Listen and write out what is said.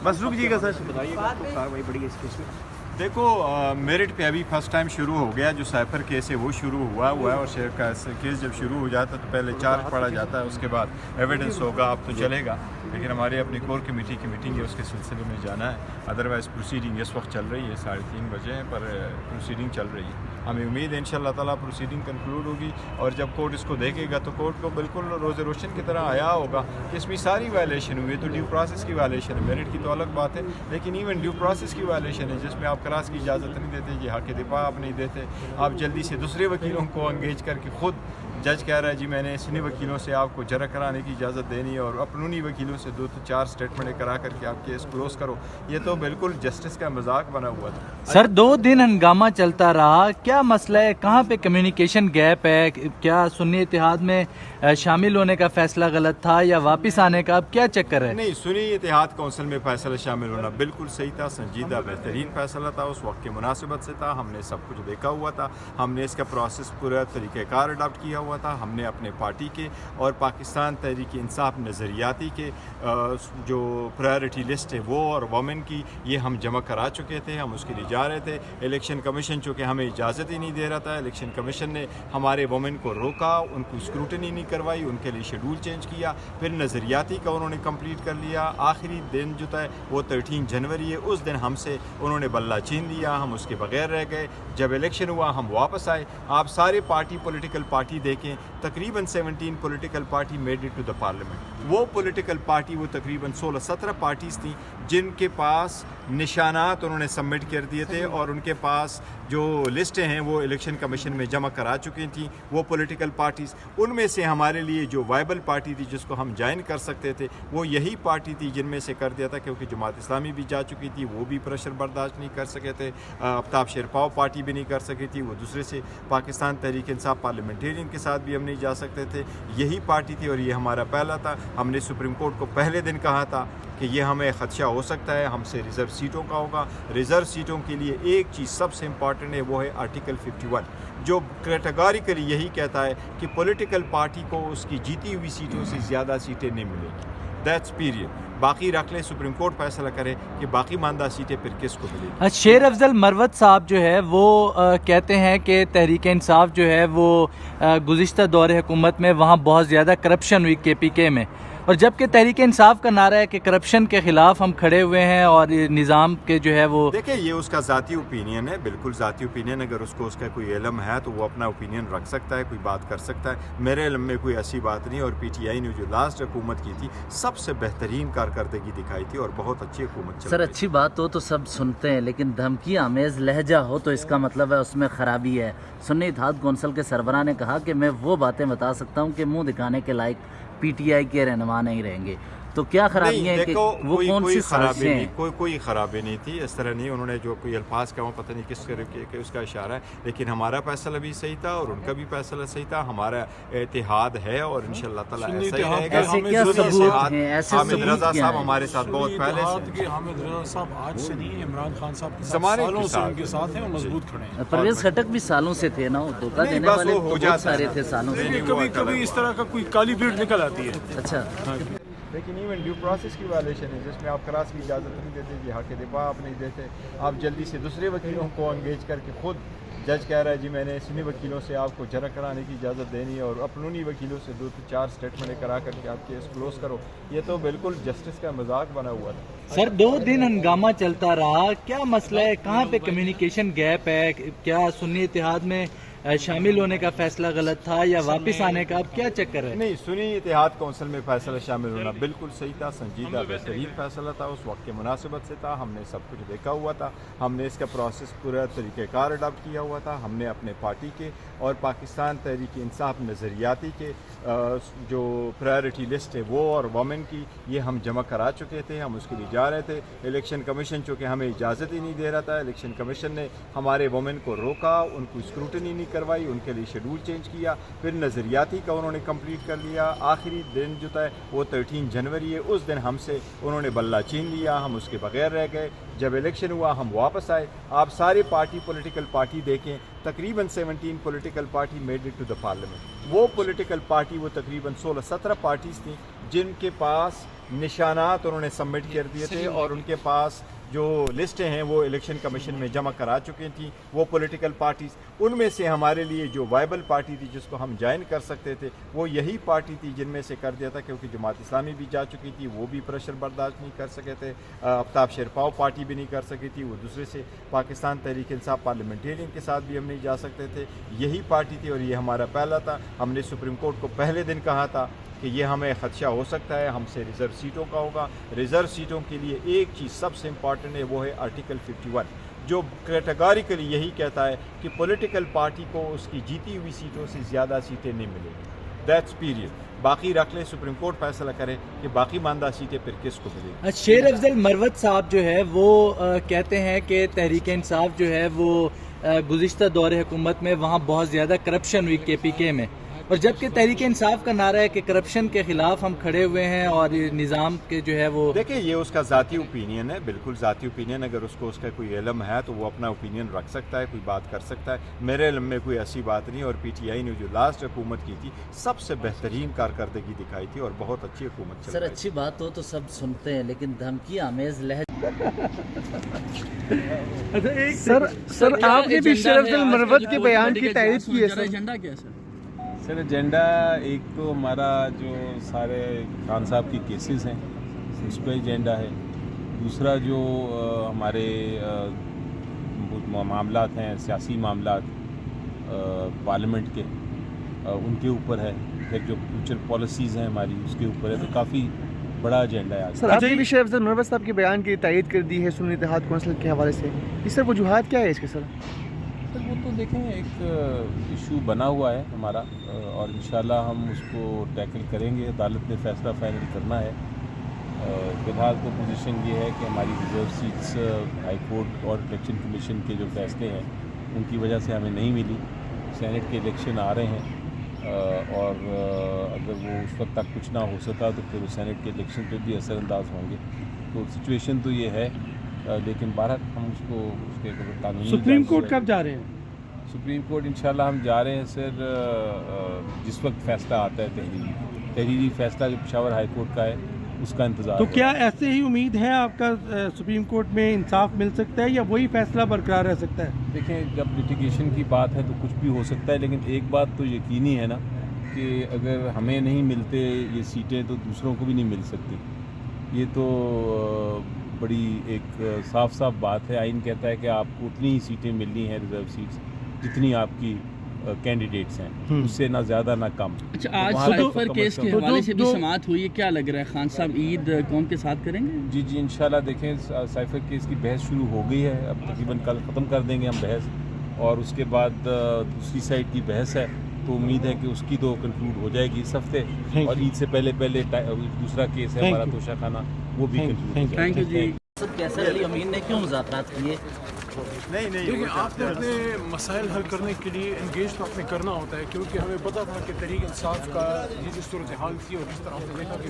बस रुक जाइएगा सर, बताइएगा तो कार्रवाई बढ़ी इस केस में। देखो मेरिट पे अभी फर्स्ट टाइम शुरू हो गया, जो साइफर केस है वो शुरू हुआ है और शेयर का केस जब शुरू हो जाता है तो पहले चार्ज पढ़ा जाता है, उसके बाद एविडेंस होगा, अब तो चलेगा। लेकिन हमारी अपनी कोर कमेटी की मीटिंग है, उसके सिलसिले में जाना है। अदरवाइज़ प्रोसीडिंग इस वक्त चल रही है, 3:30 बजे हैं, पर प्रोसीडिंग चल रही है। हमें उम्मीद है इंशाअल्लाह ताला प्रोसीडिंग कंक्लूड होगी और जब कोर्ट इसको देखेगा तो कोर्ट को बिल्कुल रोज़ रोशन की तरह आया होगा कि इसमें सारी वायलेशन हुई है। तो ड्यू प्रोसेस की वायलेशन है, मेरिट की तो अलग बात है, लेकिन इवन ड्यू प्रोसेस की वायलेशन है जिसमें आप क्रास की इजाज़त नहीं देते, ये हक़ दिफा आप नहीं देते, आप जल्दी से दूसरे वकीलों को एंगेज करके खुद जज कह रहा है जी मैंने इन्हीं वकीलों से आपको जरा कराने की इजाज़त देनी है और अपनी वकीलों से 2-4 स्टेटमेंट करा करके आप केस क्लोज करो। ये तो बिल्कुल जस्टिस का मजाक बना हुआ था। सर 2 दिन हंगामा चलता रहा, क्या मसला है, कहाँ पे कम्युनिकेशन गैप है, क्या सुन्नी इत्तेहाद में शामिल होने का फैसला गलत था या वापस आने का, अब क्या चक्कर है? नहीं, सुन्नी इत्तेहाद कौंसिल में फैसला शामिल होना बिल्कुल सही था, संजीदा बेहतरीन फैसला था, उस वक्त की मुनासिबत से था, हमने सब कुछ देखा हुआ था, हमने इसका प्रोसेस पूरा तरीक़ेकार अडॉप्ट किया हुआ था। हमने अपने पार्टी के और पाकिस्तान तहरीक इंसाफ नज़रियाती के जो प्रायोरिटी लिस्ट है वो और वमेन की ये हम जमा करा चुके थे, हम उसके लिए जा रहे थे। इलेक्शन कमीशन चूँकि हमें इजाज़त ही नहीं दे रहा था, इलेक्शन कमीशन ने हमारे वमेन को रोका, उनको स्क्रूटनी नहीं करवाई, उनके लिए शेड्यूल चेंज किया, फिर नज़रियाती का उन्होंने कंप्लीट कर लिया। आखिरी दिन जो था वो 13 जनवरी है, उस दिन हमसे उन्होंने बल्ला छीन दिया, हम उसके बगैर रह गए। जब इलेक्शन हुआ हम वापस आए। आप सारे पॉलिटिकल पार्टी देखें, तकरीबन 17 political party made it to the parliament. वो पॉलिटिकल पार्टी वो तकरीबन 16-17 पार्टीज़ थी जिनके पास निशानात उन्होंने सबमिट कर दिए थे और उनके पास जो लिस्टें हैं वो इलेक्शन कमीशन में जमा करा चुकी थी वो पॉलिटिकल पार्टीज़। उनमें से हमारे लिए जो वाइबल पार्टी थी जिसको हम ज्वाइन कर सकते थे वो यही पार्टी थी जिनमें से कर दिया था, क्योंकि जमात इस्लामी भी जा चुकी थी, वो भी प्रेशर बर्दाश्त नहीं कर सके थे, आफ्ताब शेरपाव पार्टी भी नहीं कर सकी थी, वो दूसरे से पाकिस्तान तहरीक इंसाफ पार्लियामेंटेरियन के साथ भी हम नहीं जा सकते थे, यही पार्टी थी और ये हमारा पहला था। हमने सुप्रीम कोर्ट को पहले दिन कहा था कि ये हमें ख़दशा हो सकता है, हमसे रिज़र्व सीटों का होगा। रिज़र्व सीटों के लिए एक चीज़ सबसे इम्पॉर्टेंट है, वो है आर्टिकल 51 जो कैटेगोरिकली यही कहता है कि पॉलिटिकल पार्टी को उसकी जीती हुई सीटों से ज़्यादा सीटें नहीं मिलेंगी। That's period. बाकी रख लें, सुप्रीम कोर्ट फैसला करे कि बाकी मानदा सीटें फिर किसको मिलेंगी। शेर अफजल मरवत साहब जो है वो कहते हैं कि तहरीक इंसाफ जो है वो गुज़िश्ता दौर हुकूमत में वहाँ बहुत ज़्यादा करप्शन हुई KPK में, और जबकि तहरीक इंसाफ का नारा है कि करप्शन के ख़िलाफ़ हम खड़े हुए हैं और निज़ाम के जो है वो। देखिए ये उसका ज़ाती ओपिनियन है, बिल्कुल ज़ाती ओपिनियन। अगर उसको उसका कोई इल्म है तो वो अपना ओपिनियन रख सकता है, कोई बात कर सकता है। मेरे इल्म में कोई ऐसी बात नहीं, और PTI ने जो लास्ट हुकूमत की थी सबसे बेहतरीन कारकर्दगी दिखाई थी और बहुत अच्छी हुकूमत चल सर रही थी। अच्छी बात हो तो सब सुनते हैं, लेकिन धमकी आमेज़ लहजा हो तो इसका मतलब है उसमें ख़राबी है। सुन्नी इत्तेहाद कौंसिल के सरबराह ने कहा कि मैं वो बातें बता सकता हूँ कि मुंह दिखाने के लायक PTI के रहनुमा नहीं रहेंगे, तो क्या खराबी है कि वो कौन सी साजिशें हैं? कोई खराबी नहीं थी, इस तरह नहीं। उन्होंने जो कोई अल्फाज का वो पता नहीं किस तरीके के उसका इशारा है, लेकिन हमारा फैसला भी सही था और उनका भी फैसला सही था। हमारा इत्तेहाद है और इंशाअल्लाह ताला ऐसा ही रहेगा। ऐसे क्या सबूत हैं? ऐसे हामिद सबूत रजा क्या साहब हैं? हमारे साथ बहुत पहले से। हामिद रजा साहब आज से नहीं, इमरान खान साहब के ज़माने के सालों से साथ। उनके साथ हैं, वो मजबूत खड़े हैं। परवेज खटक भी सालों से थे ना, वो धोखा नहीं, देने बस वाले वो तो हो बहुत जाता सारे है। थे सालों से। कभी कभी इस तरह का कोई काली भीड़ निकल आती है। अच्छा, लेकिन इवन ड्यू प्रोसेस की वायलेशन है जिसमें आप क्रास की इजाज़त नहीं देते, जी हक़ दिफा आप नहीं देते, आप जल्दी से दूसरे वकीलों को एंगेज करके खुद जज कह रहा है जी मैंने इन्हीं वकीलों से आपको जरा कराने की इजाज़त देनी है और अपनी वकीलों से 2-4 स्टेटमेंट करा करके आप केस क्लोज करो। ये तो बिल्कुल जस्टिस का मजाक बना हुआ था। सर 2 दिन हंगामा चलता रहा, क्या मसला है, कहाँ पे कम्युनिकेशन गैप है, क्या सुन्नी इत्तेहाद में शामिल होने का फैसला गलत था या वापस आने का, अब क्या चक्कर है? नहीं, सुन्नी इत्तेहाद कौंसिल में फैसला शामिल होना बिल्कुल सही था, संजीदा बेहतरीन फैसला था, उस वक्त की मुनासिबत से था, हमने सब कुछ देखा हुआ था, हमने इसका प्रोसेस पूरा तरीक़ेकार अडॉप्ट किया हुआ था। हमने अपने पार्टी के और पाकिस्तान तहरीक इंसाफ नज़रियाती के जो प्रायोरिटी लिस्ट है वो और वमेन की ये हम जमा करा चुके थे, हम उसके लिए जा रहे थे। इलेक्शन कमीशन चूँकि हमें इजाज़त ही नहीं दे रहा था, इलेक्शन कमीशन ने हमारे वमेन को रोका, उनको स्क्रूटनी नहीं करवाई, उनके लिए शेड्यूल चेंज किया, फिर नज़रियाती का उन्होंने कंप्लीट कर लिया। आखिरी दिन जो था वो 13 जनवरी है, उस दिन हमसे उन्होंने बल्ला छीन लिया, हम उसके बगैर रह गए। जब इलेक्शन हुआ हम वापस आए। आप सारे पॉलिटिकल पार्टी देखें, तकरीबन 17 political party made it to the parliament. वो पॉलिटिकल पार्टी वो तकरीबन 16-17 पार्टीज़ थी जिनके पास نشانات انہوں نے سبمٹ کر دیے تھے اور ان کے پاس جو لسٹیں ہیں وہ الیکشن کمیشن میں جمع کرا چکے تھیں وہ پولیٹیکل پارٹیز. ان میں سے ہمارے لیے جو وائبل پارٹی تھی جس کو ہم جوائن کر سکتے تھے وہ یہی پارٹی تھی جن میں سے کر دیا تھا, کیونکہ جماعت اسلامی بھی جا چکی تھی, وہ بھی پریشر برداشت نہیں کر سکے تھے, آفتاب شیرپاؤ پارٹی بھی نہیں کر سکی تھی, وہ دوسرے سے پاکستان تحریک انصاف پارلیمنٹیرین کے ساتھ بھی ہم نہیں جا سکتے تھے. یہی پارٹی تھی اور یہ ہمارا پہلا تھا. ہم نے سپریم کورٹ کو پہلے دن کہا تھا کہ یہ ہمیں خدشہ ہو سکتا ہے, ہم سے ریزرو سیٹوں کا ہوگا. ریزرو سیٹوں کے لیے ایک چیز سب سے امپورٹنٹ ہے, وہ ہے آرٹیکل 51 جو کیٹیگوریکلی یہی کہتا ہے کہ پولیٹیکل پارٹی کو اس کی جیتی ہوئی سیٹوں سے زیادہ سیٹیں نہیں ملیں گی. That's period. باقی رکھ لیں, سپریم کورٹ فیصلہ کرے کہ باقی ماندہ سیٹیں پھر کس کو ملیں گی. شیر افضل مروت صاحب جو ہے وہ کہتے ہیں کہ تحریک انصاف جو ہے وہ گزشتہ دور حکومت میں وہاں بہت زیادہ کرپشن ہوئی کے پی کے میں, اور جبکہ تحریک انصاف کا نعرہ ہے کہ کرپشن کے خلاف ہم کھڑے ہوئے ہیں اور نظام کے جو ہے وہ. دیکھیں یہ اس کا ذاتی اوپینین ہے, بالکل ذاتی اوپینین. اگر اس کو اس کا کوئی علم ہے تو وہ اپنا اوپینین رکھ سکتا ہے, کوئی بات کر سکتا ہے. میرے علم میں کوئی ایسی بات نہیں. اور پی ٹی آئی نے جو لاسٹ حکومت کی تھی سب سے بہترین کارکردگی دکھائی تھی اور بہت اچھی حکومت چل سر رہی تھی. اچھی بات ہو تو سب سنتے ہیں, لیکن دھمکی آمیز لہجہ. سر آپ نے بھی شیر افضل مروت کے بیان کی تائید کی ہے. سر ایجنڈا کیا ہے سر؟ سر ایجنڈا ایک تو ہمارا جو سارے خان صاحب کی کیسز ہیں اس پہ ایجنڈا ہے. دوسرا جو ہمارے معاملات ہیں, سیاسی معاملات پارلیمنٹ کے, ان کے اوپر ہے. پھر جو فیوچر پالیسیز ہیں ہماری اس کے اوپر ہے. تو کافی بڑا ایجنڈا ہے آج. سر آپ نے بھی شیر افضل مروت صاحب کے بیان کی تائید کر دی ہے سنی اتحاد کونسل کے حوالے سے. اس سر وجوہات کیا ہے اس کے سر؟ سر وہ تو دیکھیں ایک ایشو بنا ہوا ہے ہمارا اور انشاءاللہ ہم اس کو ٹیکل کریں گے. عدالت نے فیصلہ فائنل کرنا ہے. فی الحال تو پوزیشن یہ ہے کہ ہماری ریزرو سیٹس ہائی کورٹ اور الیکشن کمیشن کے جو فیصلے ہیں ان کی وجہ سے ہمیں نہیں ملی. سینٹ کے الیکشن آ رہے ہیں اور اگر وہ اس وقت تک کچھ نہ ہو سکا تو پھر سینٹ کے الیکشن پہ بھی اثر انداز ہوں گے. تو سچویشن تو یہ ہے, لیکن بہرحال ہم اس کو اس کے قانونی. سپریم کورٹ کب جا رہے ہیں؟ سپریم کورٹ انشاءاللہ ہم جا رہے ہیں سر جس وقت فیصلہ آتا ہے تحریری فیصلہ جو پشاور ہائی کورٹ کا ہے اس کا انتظار. تو کیا ایسے ہی امید ہے آپ کا سپریم کورٹ میں انصاف مل سکتا ہے یا وہی فیصلہ برقرار رہ سکتا ہے؟ دیکھیں جب لٹیگیشن کی بات ہے تو کچھ بھی ہو سکتا ہے, لیکن ایک بات تو یقینی ہے نا کہ اگر ہمیں نہیں ملتے یہ سیٹیں تو دوسروں کو بھی نہیں مل سکتی. یہ تو بڑی ایک صاف بات ہے. آئین کہتا ہے کہ آپ کو اتنی ہی سیٹیں ملنی ہیں ریزرو سیٹس جتنی آپ کی کینڈیڈیٹس ہیں, اس سے نہ زیادہ نہ کم. اچھا آج سائفر کیس کے حوالے سے بھی سماعت ہوئی ہے, کیا لگ رہا ہے خان صاحب عید قوم کے ساتھ کریں گے؟ جی انشاءاللہ دیکھیں سائفر کیس کی بحث شروع ہو گئی ہے. اب تقریباً کل ختم کر دیں گے ہم بحث, اور اس کے بعد دوسری سائڈ کی بحث ہے تو امید ہے کہ اس کی تو کنکلوڈ ہو جائے گی اس ہفتے, اور عید سے پہلے دوسرا کیس ہے ہمارا توشہ خانہ, وہ بھی کنکلوڈ ہو جائے گا. تھینک یو جی. سر کیسر علی امین نے کیوں مذاکرات کیے؟ نہیں دیکھیں آپ نے اپنے مسائل حل کرنے کے لیے انگیج تو اپنے کرنا ہوتا ہے, کیونکہ ہمیں پتہ تھا کہ تحریک انصاف کا یہ جو صورتحال تھی اور جس طرح ہم نے دیکھا کہ